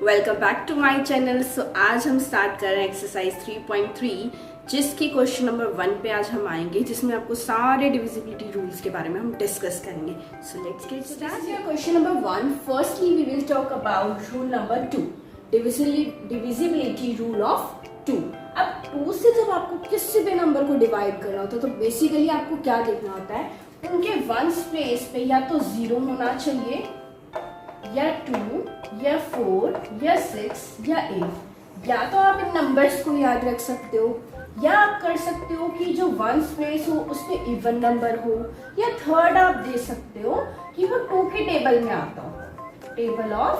Welcome back to my channel. So आज हम start कर रहे हैं एक्सरसाइज 3.3 जिसकी क्वेश्चन नंबर 1 पे आज हम आएंगे, जिसमें आपको सारे डिविजिबिलिटी रूल्स के बारे में हम डिस्कस करेंगे। So let's get started. Question number 1, firstly we will talk about rule number 2, divisibility rule of 2। अब 2 से जब आपको किसी भी नंबर को डिवाइड करना होता है तो बेसिकली आपको क्या देखना होता है, उनके वंस प्लेस पे या तो 0 होना चाहिए या 2 या 4 या 6 या 8। या तो आप इन नंबर्स को याद रख सकते हो या आप कर सकते हो कि जो वंस प्लेस हो उस पे इवन नंबर हो, या थर्ड आप दे सकते हो कि वो 2 के टेबल में आता हो, टेबल ऑफ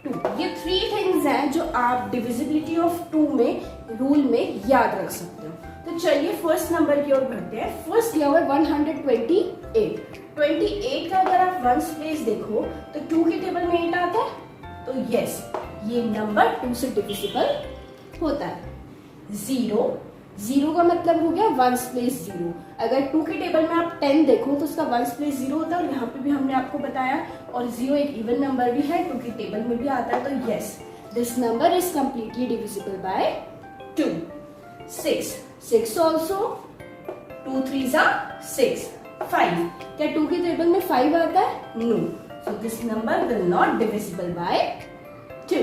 2। ये 3 थिंग्स हैं जो आप डिविजिबिलिटी ऑफ 2 में रूल में याद रख सकते हो। तो चलिए फर्स्ट नंबर की ओर बढ़ते हैं। फर्स्ट दिया हुआ 128। 28 का अगर आप वंस प्लेस देखो तो 2 के टेबल में 8 आता है, तो यस ये नंबर 2 से डिविजिबल होता है। 0 का मतलब हो गया वंस प्लेस 0। अगर 2 के टेबल में आप 10 देखो तो उसका वंस प्लेस 0 होता है, और यहाँ पे भी हमने आपको बताया, और 0 एक इवन नंबर भी है, 2 के टेबल में भी आता है, तो yes this number is completely divisible by 2। 6 also, 2 3s are 6। 5, क्या 2 के टेबल में 5 आता है? No, so this number will not divisible by 2।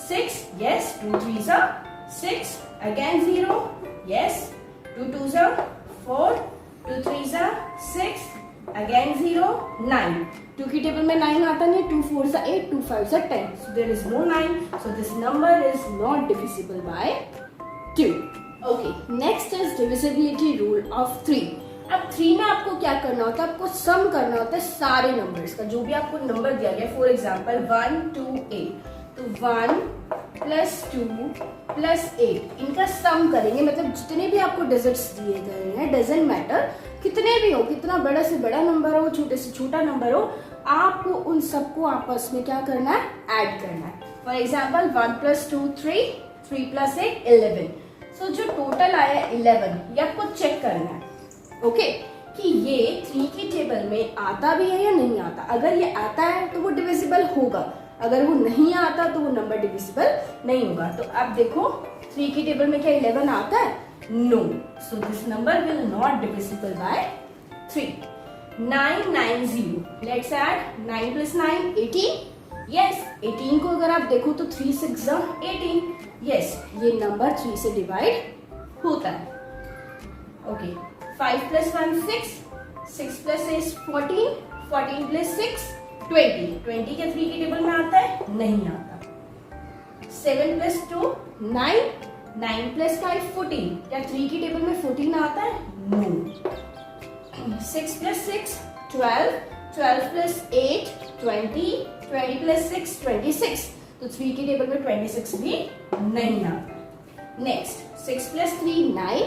6, yes, 2 3s are 6, again 0, yes, 2 2s are 4, 2 3s are 6, again 0, 9। 2 की टेबल में 9 आता नहीं, 2 4s are 8, 2 5s are 10, so there is no 9, so this number is not divisible by 2। Okay, next is divisibility rule of 3। अब 3 में आपको क्या करना होता है, आपको सम करना होता है सारे नंबर्स का, जो भी आपको नंबर दिया गया। फॉर एग्जाम्पल 1 2 8, तो 1 + 2 + 8 इनका सम करेंगे, मतलब जितने भी आपको डिजिट्स दिए गए हैं, डजेंट मैटर कितने भी हो, कितना बड़ा से बड़ा नंबर हो, छोटे से छोटा नंबर हो, आपको उन सबको आपस में क्या करना है, ऐड करना है। For example 1 + 2 3, 3 + 8 11। सो जो टोटल आया 11, ये आपको चेक करना है, ओके, कि ये 3 की टेबल में आता भी है या नहीं आता। अगर ये आता है तो वो डिविजिबल होगा, अगर वो नहीं आता तो वो नंबर डिविजिबल नहीं होगा। तो आप देखो 3 की टेबल में क्या 11 आता है? No, so this number will not divisible by 3। 9 9 0, let's add 9 + 9 18। Yes, 18 को अगर आप देखो तो 3 6 18, यस ये नंबर 3 से डिवाइड होता है। ओके, 5 + 1 6, 6 + 8 14, 14 + 6 20। 20 क्या 3 की टेबल में आता है? नहीं आता। 7 + 2 9, 9 + 5 14, क्या 3 की टेबल में 14 आता है? नो। 6 + 6 12, 12 + 8 20, 20 + 6 26, तो 3 की टेबल में 26 भी नहीं आता। नेक्स्ट 6 + 3 9,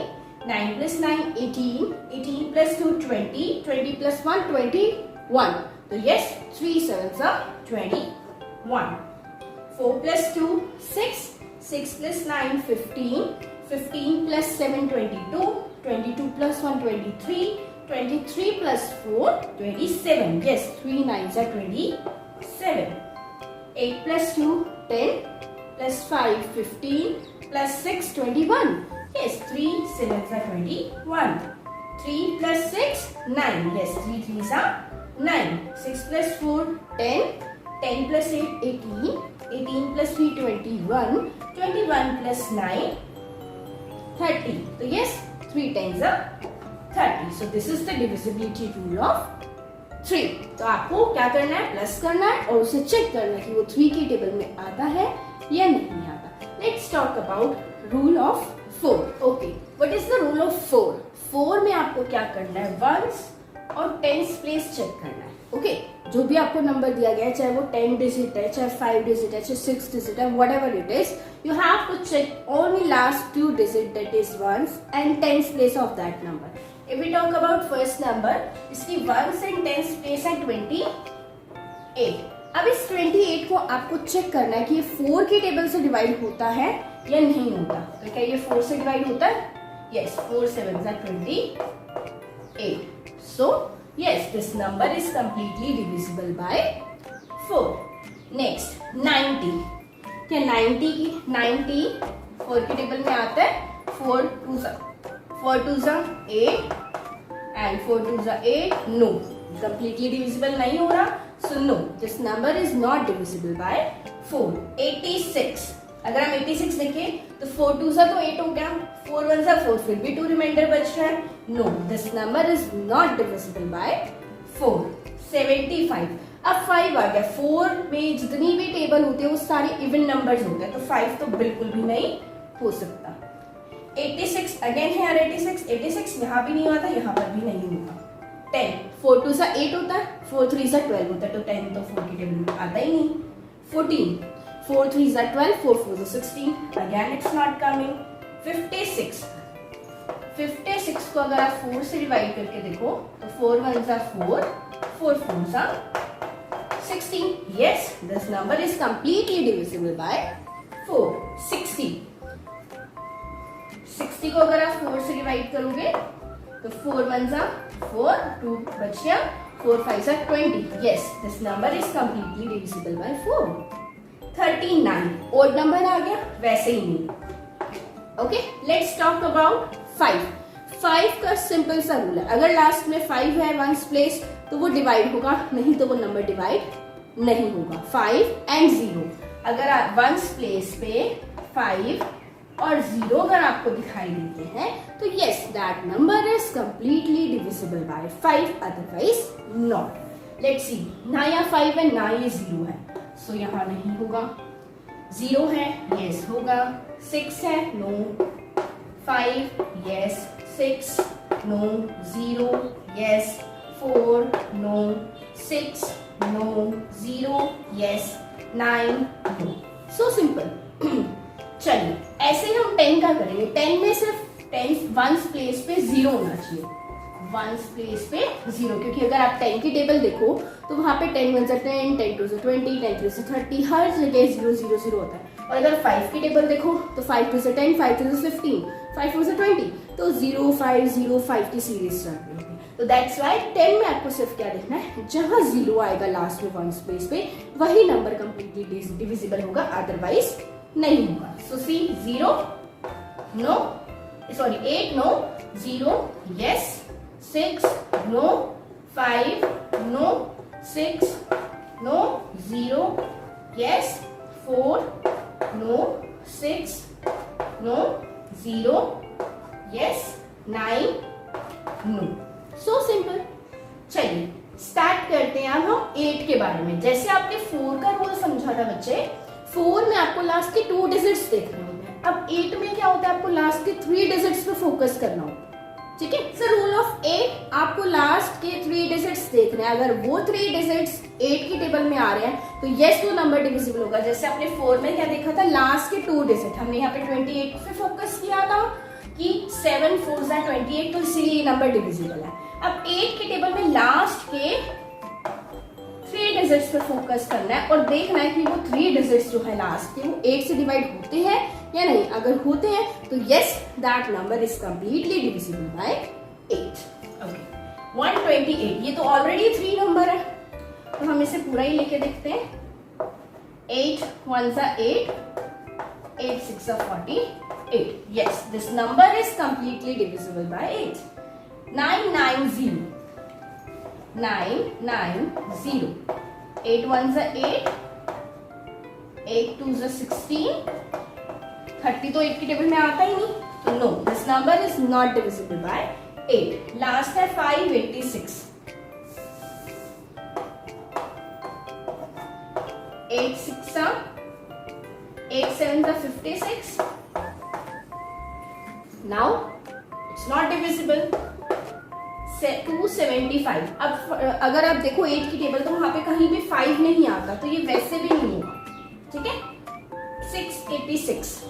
9 + 9 18, 18 + 2 20, 20 + 1 21, तो yes 3 7s are 21। 4 + 2 6, 6 + 9 15, 15 + 7 22, 22 + 1 23, 23 + 4 27, yes 3 9s are 27। 8 + 2 10, + 5 15, + 6 21, yes 3 7s are 21। 3 + 6 9, yes 3 3s are 9। 6 + 4 10, 10 + 8 18, 18 + 3 21, 21 + 9 30, तो yes 3 10s are 30। so this is the divisibility rule of 3। तो आपको क्या करना है, प्लस करना है और उसे चेक करना है कि वो 3 की टेबल में आता है या नहीं आता। Let's talk about rule of 4। Okay, what is the rule of 4? 4 में आपको क्या करना है, वंस और टेंस प्लेस चेक करना है। ओके, जो भी आपको नंबर दिया गया है, चाहे वो 10 डिजिट है, चाहे 5 डिजिट है, चाहे 6 डिजिट है, whatever it is, you have to check only last 2 digit, that is ones and tens place of that number. If we talk about first number, इसकी वंस एंड टेंस प्लेस है 28। अब इस 28 को आपको check करना है कि ये 4 की टेबल से डिवाइड होता है या नहीं होता। तो क्या ये 4 से डिवाइड होता है? Yes, 4 7s are 28। So yes, this number is completely divisible by 4। Next 90, क्या 90 की 90 4 के टेबल में आता है, 4 2 जा 8 एंड 4 2 जा 8, नो कंप्लीटली डिविजिबल नहीं हो रहा, so no this number is not divisible by 4। 86, अगर हम 86 देखें तो 4 2 जा तो 8 हो गया, 4 1 जा 4, फिर भी 2 रिमाइंडर बच रहा है, no this number is not divisible by 4। 75, अब 5 आ गया, 4 में जितनी भी टेबल होती है वो सारे इवन नंबर्स होते हैं, तो 5 तो बिल्कुल भी नहीं हो सकता। 86 अगेन है, 86 यहाँ भी नहीं आता, यहाँ पर भी नहीं होता। 10, 4 2 जा 8 होता है, 4 3 जा 12 होता है, तो 10 तो 4 की टेबल में आता ही नहीं। 14, 4 3 जा 12, 4 4 जा 16, अगेन इट्स नॉट कमिंग। 56 को अगर आप 4 से डिवाइड करके देखो तो 4 1 जा 4, 4 4 जा 16, yes this number is completely divisible by 4। 60 को अगर आप 4 से डिवाइड करोगे तो 4 1 जा 4, 2 बच गया, 4 5 जा 20, yes this number is completely divisible by 4। 39 odd number आ गया, वैसे ही नहीं। ओके, लेट्स टॉक अबाउट 5 का सिंपल सा रूल है, अगर लास्ट में 5 है वंस प्लेस तो वो डिवाइड होगा, नहीं तो वो नंबर डिवाइड नहीं होगा। 5 एंड 0, अगर आप वंस प्लेस पे 5 और 0 अगर आपको दिखाई देते हैं तो yes that number is completely divisible by 5, otherwise not. Let's see, ना यहाँ 5 है ना ये 0 है, सो यहाँ नहीं होगा। 0 है, यस होगा। 6 है, no. 5, yes. 6, no. 0, yes. 4, no. 6, no. 0, yes. 9, no. So simple. चलिए ऐसे ही हम 10 का करेंगे। 10 में सिर्फ 10 वंस प्लेस पे 0 होना चाहिए, वंस प्लेस पे 0, क्योंकि अगर आप 10 की टेबल देखो तो वहां पे 10 1 10, 10 2 20, 10 3 30, हर जगह 0 0 0 होता है। और अगर 5 की टेबल देखो तो 5 2 10, 5 3 15, 5 4 20, तो 0 5 0 5 की सीरीज चलती है। तो दैट्स व्हाई 10 में आपको सिर्फ क्या देखना है, जहां 0 आएगा लास्ट में वंस प्लेस पे वही नंबर कंप्लीटली डिविजिबल होगा, अदरवाइज नहीं होगा। So see 0 no, sorry 8 no, 0 yes, 6 no, 5 no, 6 no, 0 yes, 4 no, 6 no, 0 yes, 9 no. So simple. चलिए स्टार्ट करते हैं अब हम 8 के बारे में। जैसे आपने 4 का रूल समझा था बच्चे, 4 में आपको लास्ट के 2 डिजिट्स देखने होते हैं। अब 8 में क्या होता है, आपको लास्ट के 3 डिजिट्स पे फोकस करना होता है, ठीक है। सर रूल ऑफ 8, आपको लास्ट के 3 डिजिट्स देखने हैं, अगर वो 3 डिजिट्स 8 की टेबल में आ रहे हैं तो यस वो नंबर डिविजिबल होगा। जैसे आपने 4 में क्या देखा था, लास्ट के 2 डिजिट, हमने यहाँ पे 28 पे फोकस किया था कि 7 4 जा 28, तो इसीलिए ये नंबर डिविजिबल है। अब 8 की टेबल में लास्ट के 3 डिजिट्स पे फोकस करना है और देखना है कि वो 3 डिजिट्स जो है लास्ट के वो 8 से डिवाइड होते हैं या नहीं। अगर होते हैं तो yes that number is completely divisible by 8। Okay, 128, ये तो ऑलरेडी 3 नंबर है तो हम इसे पूरा ही लेके देखते हैं। 8 1 जा 8, 8 6 जा 48, yes this number is completely divisible by 8। 990, 990, 8 1 जा 8, 8 2 जा 16, 30 तो 8 की टेबल में आता ही नहीं, तो no this number is not divisible by 8। Last है 586, 8 6 जा 8 7 जा 56, now it's not divisible। 275, अब अगर आप देखो 8 की टेबल तो वहां पे कहीं भी 5 नहीं आता, तो ये वैसे भी नहीं होगा, ठीक है। 686,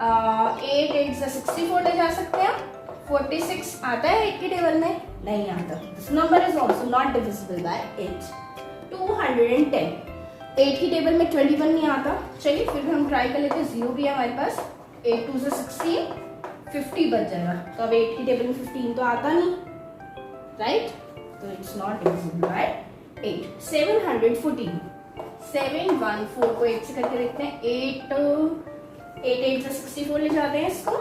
8 8 से 64 ले जा सकते हैं। 46 आता है 8 की टेबल में, नहीं आता। This number is also not divisible by 8। 210, 8 की टेबल में 21 नहीं आता। चलिए फिर भी हम ट्राई कर लेते हैं, 0 भी है हमारे पास। 8 2 से 16, 50 बच जाएगा, तो अब 8 की टेबल में 15 तो आता नहीं, राइट, तो इट्स नॉट डिविजिबल बाय 8 714 714 को 8 से करके देखते हैं। 8 से 64 ले जाते हैं इसको,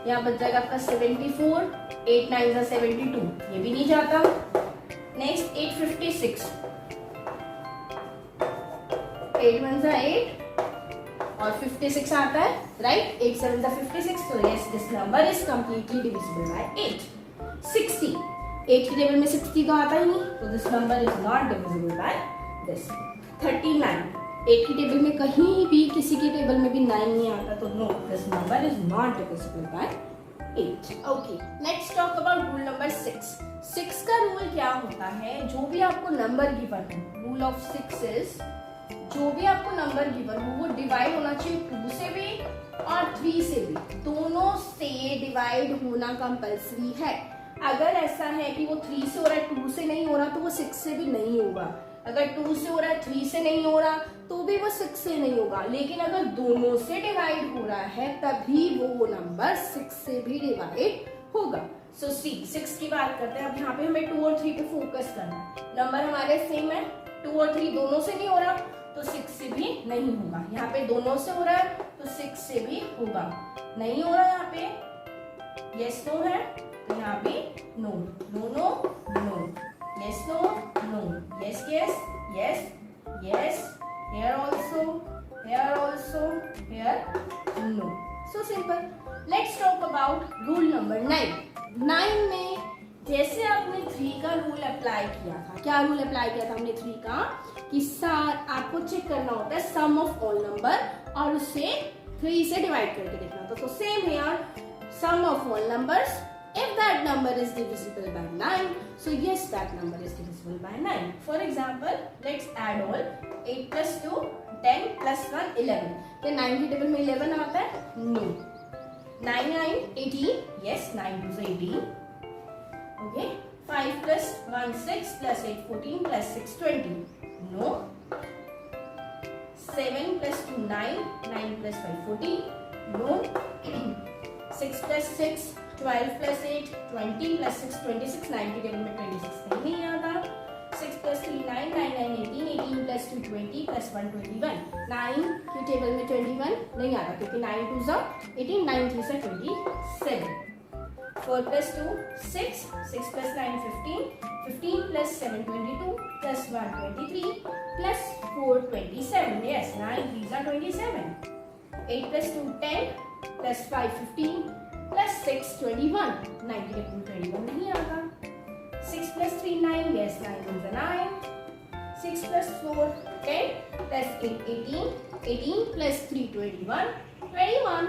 यहाँ बच जाएगा आपका 74। 8 9 से 72, ये भी नहीं जाता। नेक्स्ट 856, 8 1 से 8 और 56 आता है, राइट। 8 7 से 56, तो yes this number is completely divisible by 8। 60, 8 की टेबल में 60 तो आता ही नहीं, तो this number is not divisible by this. 39, 8 की टेबल में कहीं भी किसी की टेबल में भी 9 नहीं आता, तो no this number is not divisible by 8। Okay, let's talk about rule number 6। 6 का रूल क्या होता है, जो भी आपको नंबर गिवन हो, रूल ऑफ 6 इज जो भी आपको नंबर गिवन हो वो डिवाइड होना चाहिए 2 से भी और 3 से भी, दोनों से डिवाइड होना कंपल्सरी है। अगर ऐसा है कि वो 3 से हो रहा है 2 से नहीं हो रहा, तो वो 6 से भी नहीं होगा। अगर 2 से हो रहा है 3 से नहीं हो रहा, तो भी वो 6 से नहीं होगा। लेकिन अगर दोनों से डिवाइड हो रहा है तभी वो नंबर 6 से भी डिवाइड होगा। सो सी 6 की बात करते हैं। अब यहाँ पे हमें 2 और 3 पे फोकस करना है। नंबर हमारे सेम है, 2 और 3 दोनों से नहीं हो रहा, तो 6 से भी नहीं होगा। यहाँ पे दोनों से हो रहा है तो 6 से भी होगा। नहीं हो रहा यहाँ पे यस नो है, तो यहाँ पे no no no no, yes no no, yes yes yes yes, here also, here no. So simple. Let's talk about rule number 9. 9 में जैसे आपने 3 का रूल अप्लाई किया था, क्या रूल अप्लाई किया था हमने 3 का, कि आपको चेक करना होता है सम ऑफ ऑल नंबर और उसे 3 से डिवाइड करके देखना होता है। तो same here, sum of all numbers, if that number is divisible by 9, so yes, that number is divisible by 9. For example, let's add all 8 plus 2 10 plus 1 11. क्या 9 की टेबल में 11 आता है? No. 9 9 18, yes, 9 2 से 18. Okay. 5 plus 1 6 plus 8 14 plus 6 20. No. 7 plus 2 9, 9 plus 5 14. No. 6 plus 6 12 plus 8 20 plus 6 26. 9 की table में 26 नहीं आता। 6 plus 3 9 9 9 18 18 plus 2 20 plus 1 21. 9 की टेबल में 21 नहीं आता क्योंकि 9 2 जा 18, 9 3 से 27. 4 plus 2 6, 6 plus 9 15, 15 plus 7 22 plus 1 23 plus 4 27. Yes, 9 3 are 27. 8 plus 2 10 plus 5 15 plus 6 21. 9 की टेबल में 21 नहीं आता। 6 plus 3 9, yes, 9 is a 9. 6 plus 4 10 plus 8 18, 18 plus 3 21, 21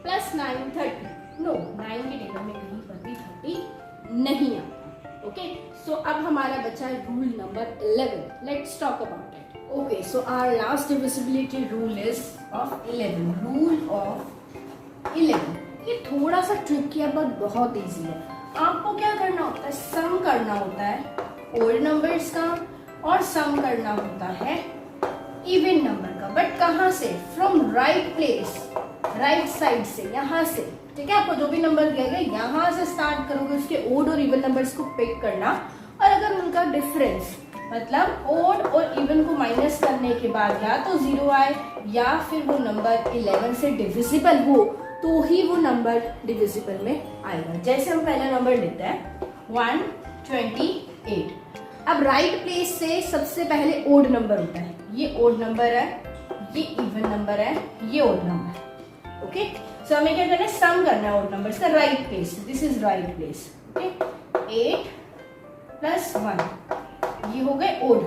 plus 9 30. No, 9 की टेबल में कहीं पर भी 30 नहीं आता। ओके, सो अब हमारा बचा है rule number 11. Let's talk about it. Okay, so our last divisibility rule is of 11. Rule of 11 ये थोड़ा सा ट्रिकी है बट बहुत इजी है। आपको क्या करना होता है, सम करना होता है ओड नंबर्स का और सम करना होता है इवन नंबर का। बट कहाँ से? From right place, right side से, यहाँ से। ठीक है, आपको जो भी नंबर दिया गया यहाँ से स्टार्ट करोगे, उसके ओड और इवन नंबर्स को पिक करना, और अगर उनका डिफरेंस मतलब ओड और इवन को माइनस करने के बाद या तो 0 आए या फिर वो नंबर 11 से डिविजिबल हो, तो ही वो नंबर डिविजिबल में आएगा। जैसे हम पहला नंबर लेते हैं 128। अब राइट प्लेस से सबसे पहले ओड नंबर होता है, ये ओड नंबर है, ये इवन नंबर है, ये ओड नंबर है। ओके, सो हमें क्या करना है, सम करना है ओड नंबर्स का right place. This is right place. Okay, 8 plus 1 ये हो गए ओड।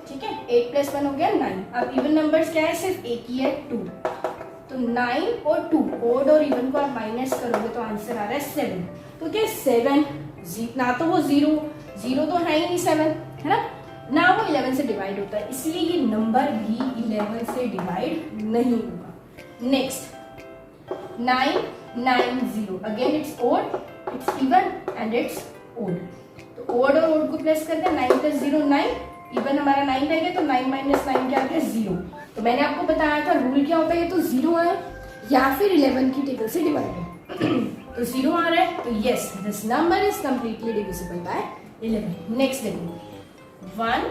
ठीक है, 8 प्लस 1 हो गया 9। अब इवन नंबर्स क्या है, सिर्फ एक ही है 2। तो 9 और 2 ओड और इवन को आप माइनस करोगे तो आंसर आ रहा है 7। तो क्या 7 ना तो वो 0 तो है ही नहीं 7, है ना वो 11 से डिवाइड होता है, इसलिए ये नंबर भी 11 से डिवाइड नहीं होगा। Next 9 9 0, again it's odd, it's even and it's odd. तो ओड और ओड को प्लस करते हैं, 9 प्लस 0 9, इवन हमारा 9 रहेगा तो 9 माइनस 9 क्या आता है 0। तो मैंने आपको बताया था रूल क्या होता है, ये तो 0 आए या फिर 11 की टेबल से डिवाइड हो। तो 0 आ रहा है, तो yes this number is completely divisible by 11। Next देखो 1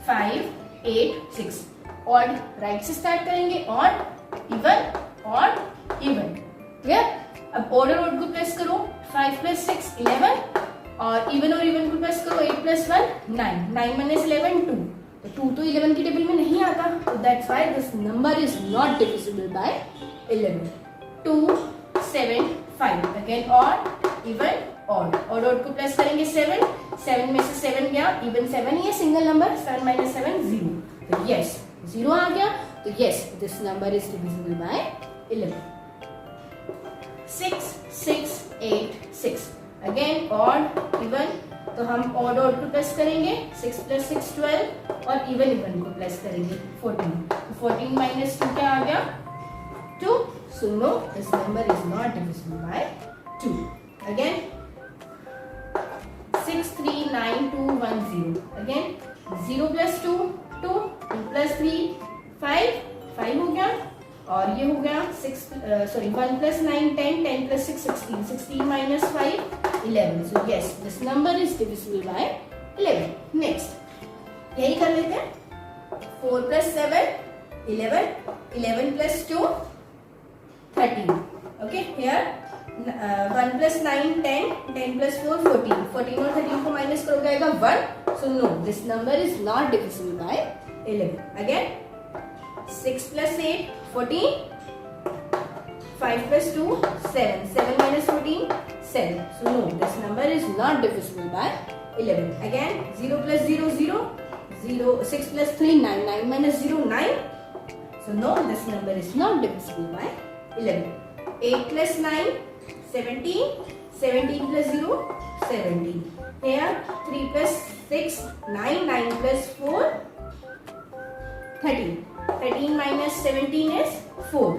5 8 6 ऑड राइट से स्टार्ट करेंगे, ऑड इवन क्लियर। अब ऑड और ऑड को प्लस करो, 5 + 6 11 और इवन को प्लस करो, 8 + 1 9, 9 - 11 2, तो 2 तो 11 की टेबल में नहीं आता, तो that's why this number is not divisible bye 11। 2 7 5 again odd even odd, odd को प्लस करेंगे 7, 7 में से 7 गया, इवन 7 ही है, सिंगल नंबर, 7 - 7 0, तो यस 0 आ गया, तो yes this number is divisible by 11। 6 6 8 6 again odd even, तो हम ऑड को प्लस करेंगे, 6 + 6 12 और इवन को प्लस करेंगे 14, तो 14 - 2 क्या आ गया 2, so no this number is not divisible by 2। again 6 3 9 2 1 0 again 0 + 2 2 2 + 3 5 5 हो गया, और ये हो गया 1 + 9 10 10 + 6 16 16 - 5 11, so yes this number is divisible by 11। next यही कर लेते हैं, 4 + 7 11 11 + 2 13, okay here 1 + 9 10 10 + 4 14 14 और 13 को माइनस करोगे आएगा 1, so no this number is not divisible by 11। again 6 + 8 14 5 + 2 7 7 - 14 7, so no this number is not divisible by 11। again 0 + 0 0 0 6 + 3 9 9 - 0 9, so no this number is not divisible by 11। 8 + 9 17 17 + 0 17, here 3 + 6 9 9 + 4 13 13 - 17 is 4,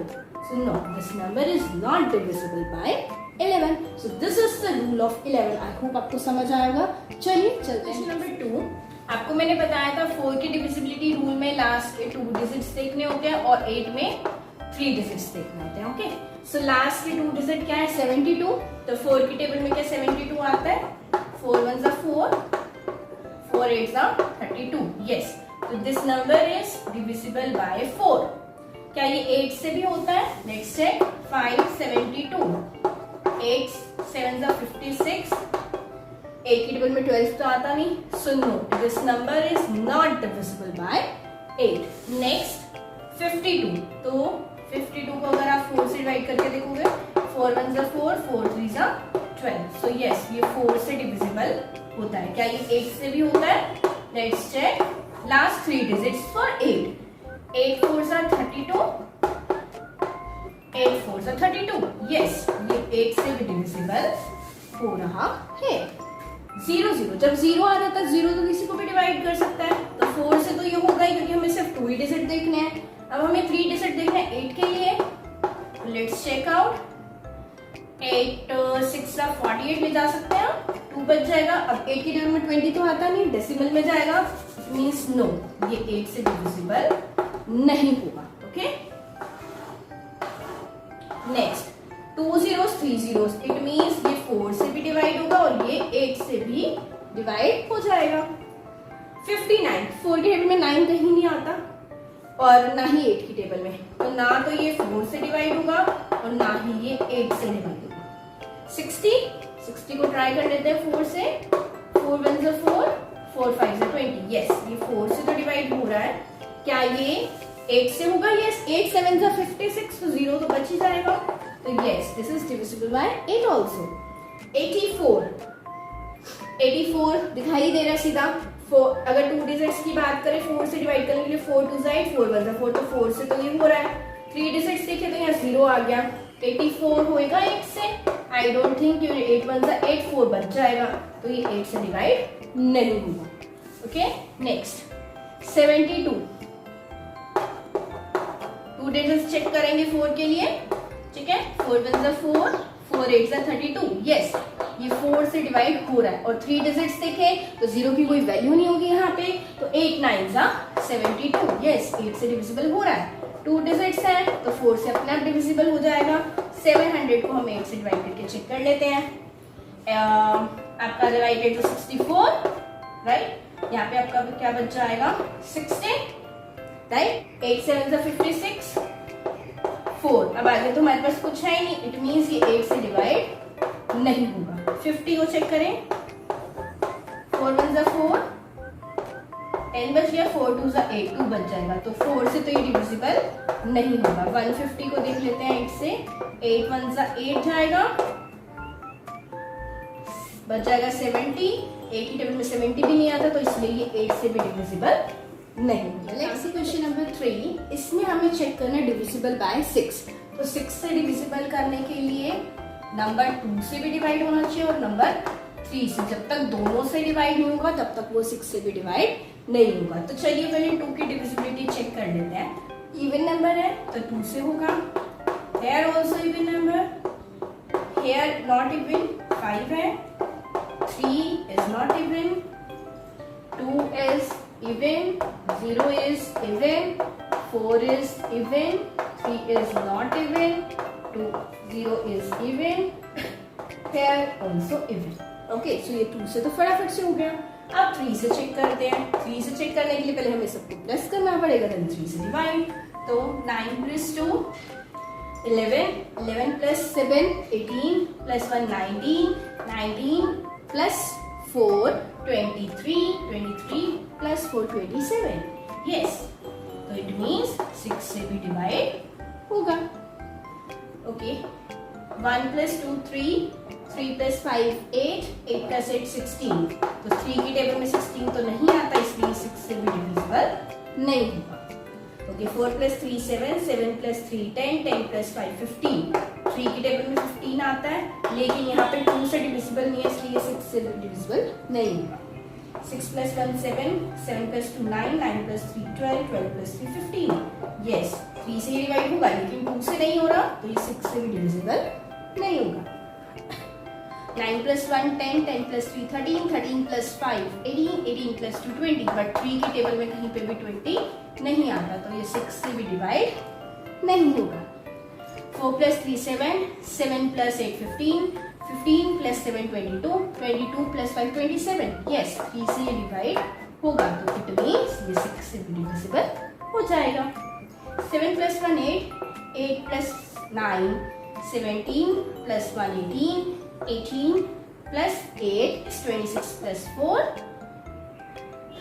so no this number is not divisible by 11। so this is the rule of 11। I hope आपको समझ आएगा। चलिए चलते हैं number 2। आपको मैंने बताया था 4 की डिविजिबिलिटी रूल में लास्ट के 2 डिजिट्स देखने होते हैं और 8 में 3 डिजिट्स देखने होते हैं, ओके। सो लास्ट के 2 डिजिट क्या है 72, तो 4 की टेबल में क्या 72 आता है, 4 1 = 4 4 8 = 32, यस, तो this number is divisible by 4। क्या ये 8 से भी होता है, नेक्स्ट चेक 5 72 8 7 = 56, 8 की टेबल में 12 तो आता नहीं, so no this number is not divisible by 8। Next 52, तो 52 को अगर आप 4 से डिवाइड करके देखोगे, 4 1 = 4 4 3 = 12, सो यस ये 4 से डिविजिबल होता है। क्या ये 8 से भी होता है, let's check last 3 digits for 8 8 4 = 32 8 4 = 32, yes ये 8 से भी डिविजिबल हो रहा है। 0 0, जब 0 आ रहा था 0 तो किसी को भी डिवाइड कर सकता है, तो 4 से तो ये होगा ही क्योंकि हमें सिर्फ 2 ही डिजिट देखने हैं। अब हमें 3 डिजिट देखना है 8 के लिए, लेट्स चेक आउट 8 6 = 48 ले जा सकते हैं, 2 बच जाएगा। अब 8 की टेबल में 20 तो आता नहीं, डेसिमल में जाएगा, मीन्स नो ये 8 से डिविजिबल नहीं होगा, okay. Next 2 zeros 3 zeros, it means ये 4 से भी डिवाइड होगा और ये 8 से भी डिवाइड हो जाएगा। 59, 4 की टेबल में 9 कहीं नहीं आता और ना ही 8 की टेबल में, तो ना तो ये 4 से डिवाइड होगा और ना ही ये 8 से डिवाइड होगा। 60 को ट्राई कर लेते हैं 4 से, 4 1 = 4 4 5 = 20, यस ये 4 से तो डिवाइड हो रहा है। क्या ये 8 से होगा, यस 8 7 = 56, तो 0 तो बच ही जाएगा, तो yes this is divisible by 8 also. 84 दिखाई दे रहा है सीधा, अगर 2 डिजिट्स की बात करें 4 से डिवाइड करने के लिए 4 2 = 8 4 1 = 4, तो 4 से तो ये हो रहा है। 3 डिजिट्स देखे तो यहाँ 0 आ गया, 84 होएगा 8 से, आई डोंट थिंक 8 1 = 8 4 बच जाएगा, तो ये 8 से डिवाइड नहीं होगा, ओके। नेक्स्ट 72, 2 डिजिट्स चेक करेंगे 4 के लिए, ठीक है। 4 1 = 4 4 8 = 32, यस ये 4 से डिवाइड हो रहा है। और 3 डिजिट्स देखे तो 0 की कोई वैल्यू नहीं होगी यहाँ पे, तो 8 9 = 72, यस 8 से डिविजिबल हो रहा है। 2 डिजिट्स हैं तो 4 से अपने आप डिविजिबल हो जाएगा। 700 को हम 8 से डिवाइड करके चेक कर लेते हैं। आपका डिवाइडेड टू 64, राइट। यहाँ पे आपका क्या बच जाएगा 16, राइट। 8 7 से 56, 4। अब आगे तो हमारे पास कुछ है ही नहीं, इट मीन्स ये 8 से डिवाइड नहीं होगा। 50 को चेक करें, 4 1 4, 10 बच गया, 4 2 8, 2 बच जाएगा, तो 4 से तो ये डिविजिबल नहीं होगा। 150 को देख लेते हैं 8 से, 8 1 8 जाएगा, बच जाएगा 70। 8 की टेबल में 70 भी नहीं आता, तो इसलिए ये 8 से भी डिविजिबल नहीं होगा। Let's see question number 3। इसमें हमें चेक करना है डिविजिबल बाय 6। तो 6 से डिविजिबल करने के लिए नंबर 2 से भी डिवाइड होना चाहिए और नंबर 3 से। जब तक दोनों से डिवाइड नहीं होगा तब तक वो 6 से भी डिवाइड नहीं होगा। तो चलिए पहले 2 की डिविजिबिलिटी चेक कर लेते हैं। इवन नंबर है तो 2 से होगा। Here also even number, here not even 5 है, 3 is not even, 2 is even, 0 is even, 4 is even, 3 is not even, 0 is even, here also even. Okay, so ये 2 से तो फटाफट से हो गया। अब 3 से चेक करते हैं। 3 से चेक करने के लिए पहले हमें सबको प्लस करना पड़ेगा, देन 3 से डिवाइड। तो 9 + 2 11, 11 + 7 18, + 1 19, 19 + 4 23, 23 + 4 27। यस, तो इट मीन्स 6 से भी डिवाइड होगा। ओके, 1 + 2 3, 3 + 5 8, 8 + 8 16। तो 3 की टेबल में 16 तो नहीं आता, इसलिए 6 से भी डिविजिबल नहीं होगा। ओके, 4 + 3 7, 7 + 3 10, 10 + 5 15। 3 की टेबल में 15 आता है, लेकिन यहाँ पे 2 से डिविजिबल नहीं है, इसलिए 6 से भी डिविजिबल नहीं होगा। 6 + 1 7, 7 + 2 9, 9 + 3 12, 12 + 3 15। यस, 3 से डिवाइड होगा, लेकिन 2 से नहीं हो रहा, तो ये 6 से भी डिविजिबल नहीं होगा। 9 + 1 10, 10 + 3 13, 13 + 5 18, 18 + 2 20। बट 3 की टेबल में कहीं पे भी 20 नहीं आता, तो ये 6 से भी डिवाइड नहीं होगा। 4 + 3 7, 7 + 8 15, 15 + 7 22, 22 + 5 27। यस, 3 से ये डिवाइड होगा, तो इट मीन्स ये 6 से भी डिविजिबल हो जाएगा। 7 + 1 8, 8 + 9 17, + 1 18, 18 + 8 is 26 + 4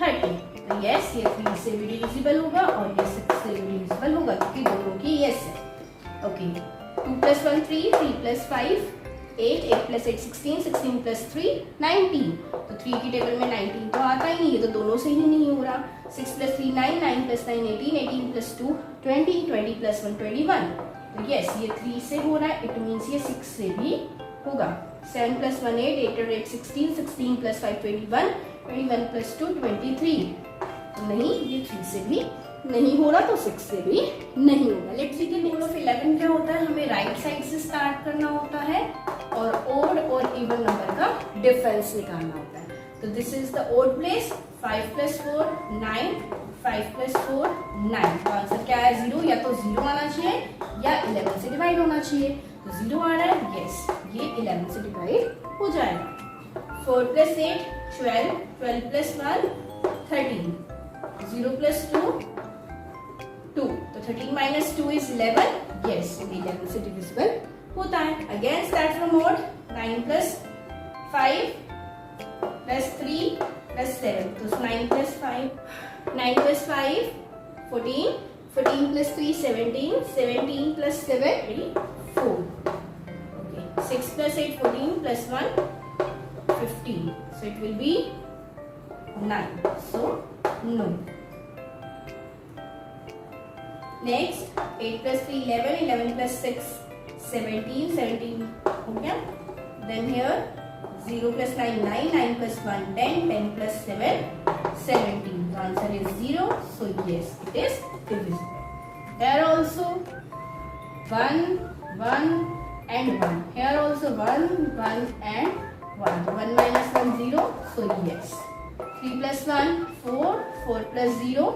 30। तो यस, ये 3 से भी डिविजिबल होगा और ये 6 से भी डिविजिबल होगा, क्योंकि दोनों की यस है। ओके, 2 + 1 3, 3 + 5 8, 8 + 8 16, 16 + 3 19। तो 3 की टेबल में 19 तो आता ही नहीं, ये तो दोनों से ही नहीं हो रहा। 6 + 3 9, 9 + 9 18, 18 + 2 20, 20 + 1 21। तो यस, ये 3 से हो रहा है, इट मीन्स ये 6 से भी होगा। 7 + 1 8, 8 + 8 16, 16 + 5 21, 21 + 2 23। तो नहीं, ये 3 से भी नहीं हो रहा, तो 6 से भी नहीं होगा। लेट्स सी कि रूल ऑफ 11 क्या होता है, हमें राइट साइड से स्टार्ट करना होता है और ओड और इवन नंबर का डिफरेंस निकालना होता है। तो this is the odd place. 5 + 4 9, 5 + 4 9। तो आंसर क्या है 0, या तो 0 आना चाहिए या 11 से डिवाइड होना चाहिए। तो 0 आ रहा है, यस, ये 11 से डिवाइड हो जाएगा। 4 + 8 12, 12 + 1 13, 0 + 2 2। तो 13 - 2 is 11। यस, 11 से डिविजिबल होता है। Again start from odd. 9 + 5 + 3 + 7। तो 9 + 5 14, 14 + 3 17, 17 + 7 4। Okay, 6 + 8 14 + 1 15. So it will be 9. So no. Next, 8 + 3 11, 11 + 6 17, 17 हो गया। Then here 0 + 9 9, 9 + 1 10, 10 + 7 17. The answer is 0. So yes, it is divisible. Here also 1 1 and 1. Here also 1 1 and 1. 1 - 1 0. So yes. 3 + 1 4, 4 + 0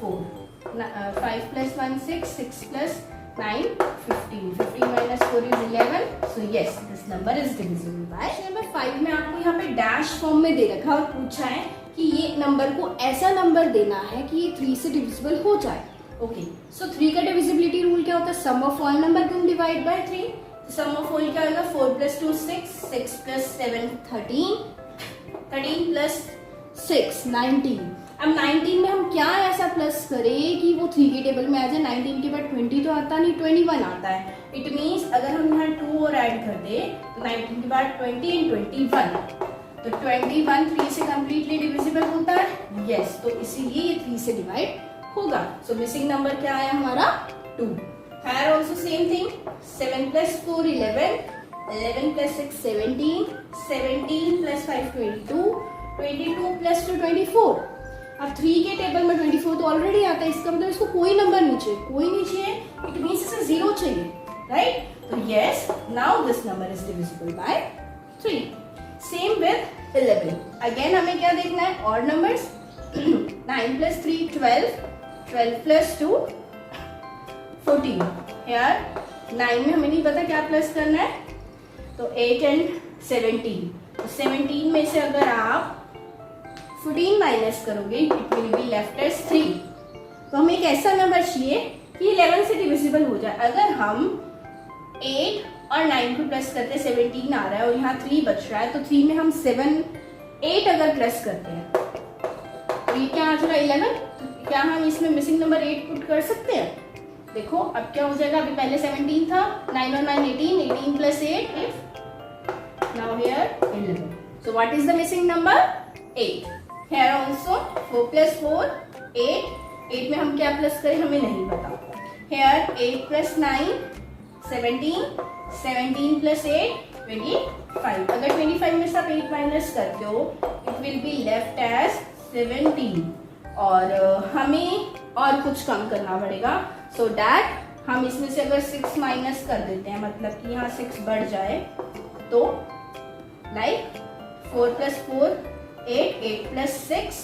4. 5 plus 1 6, 6 plus 9 15, 15 minus 4 is 11. So yes, this number is divisible by. Number 5 में आपको यहाँ पे dash form में दे रखा और पूछा है कि ये नंबर को ऐसा नंबर देना है कि ये 3 से डिविजिबल हो जाए. ओके, सो 3 का डिविजिबिलिटी रूल क्या होता है? सम ऑफ ऑल नंबर को divide by 3. Sum of all क्या होगा? 4 plus 2 6, 6 plus 7 13, 13 plus 6 19. अब 19 में हम क्या ऐसा प्लस करें कि वो 3 के टेबल में आ जाए? 19 के बाद 20 तो आता नहीं, 21 आता है. इट मीन्स अगर हम यहाँ 2 और ऐड कर दे तो 19 के बाद 20 एंड 21, तो 21 3 से कम्प्लीटली डिविजिबल होता है. यस, तो इसीलिए ये 3 से डिवाइड होगा. सो मिसिंग नंबर क्या आया हमारा? 2. Here also same thing. 7 plus 4 11, 11 plus 6 17, 17 plus 5 22, 22 plus 2 24. अब 3 के टेबल में 24 तो ऑलरेडी आता है, इसका मतलब इसको कोई नंबर नहीं चाहिए, कोई नहीं चाहिए. इट मीन्स इसे 0 चाहिए, राइट? तो yes, now this number is divisible by 3. Same with 11. Again हमें क्या देखना है? Odd numbers. 9 plus 3 12, 12 plus 2 14. यार 9 में हमें नहीं पता क्या प्लस करना है, तो 8 एंड 17. तो 17 में से अगर आप 14 माइनस करोगे it will be left as 3. तो हमें एक ऐसा नंबर चाहिए कि 11 से डिविजिबल हो जाए. अगर हम 8 और 9 को प्लस करते 17 आ रहा है और यहाँ 3 बच रहा है, तो 3 में हम 7 8 अगर प्लस करते हैं तो ये क्या आ जाएगा? 11. तो क्या हम इसमें मिसिंग नंबर 8 पुट कर सकते हैं? देखो अब क्या हो जाएगा. अभी पहले 17 था, 9 और 9 18, 18 plus 8 if now here 11. So what is the missing number? 8. Here also 4 plus 4 8. 8 में हम क्या प्लस करें हमें नहीं पता. Here 8 plus 9 17, 17 plus 8 25. अगर 25 में से आप 8 माइनस करते हो it will be left as 17. और हमें और कुछ कम करना पड़ेगा. सो दैट हम इसमें से अगर 6 माइनस कर देते हैं, मतलब कि यहाँ 6 बढ़ जाए, तो लाइक 4 plus 4 8, 8 plus 6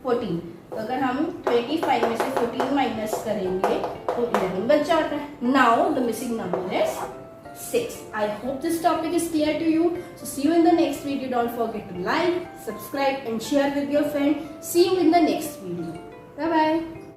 14. तो अगर हम 25 में से 14 माइनस करेंगे तो 11 बच जाता है. Now the missing number is 6. I hope this topic is clear to you. So see you in the next video. Don't forget to like, subscribe and share with your friend. See you in the next video. Bye bye.